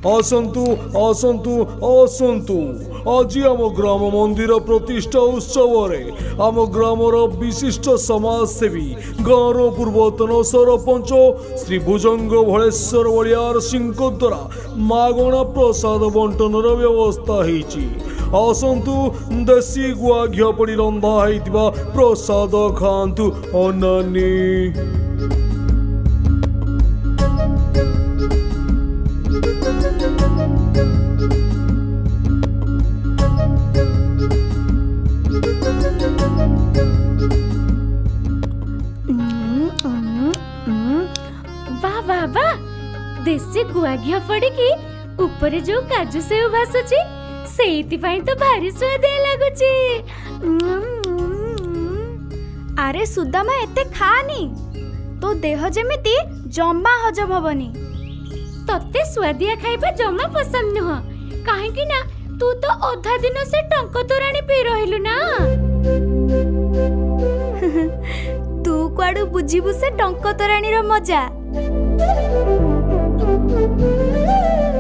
आसन्तु आसन्तु आसन्तु আজি आम ग्राम मंदिर प्रतिष्ठा उत्सव आम ग्रामर विशिष्ट समाजसेवी गाँवर पूर्वतन सरपंच श्री भुजंग भलेश्वर बलियार सिंह द्वारा मागणा प्रसाद बंटन व्यवस्था होईची। आसन्तु देशी गुआ घिଅ पड़ी रंधा होइतिबा प्रसाद खांतु अनानी। वाह वाह वाह, देसी गुआ घिଅ पड़िकी ऊपर जो काजू सेव भासुची सेइतिपाई तो भारी स्वादिया लागुची। अरे सुदामा एते खानी, तो देह जेमिति जम्मा हजम हबनी। तते स्वादिया खाइबा जमा पसंद नुह, काहेकि ना तू तो अधा दिन से टंक तोराणी पी रहिलु ना। तू कुआडू बुझिबु से टंक तोराणी रो मजा।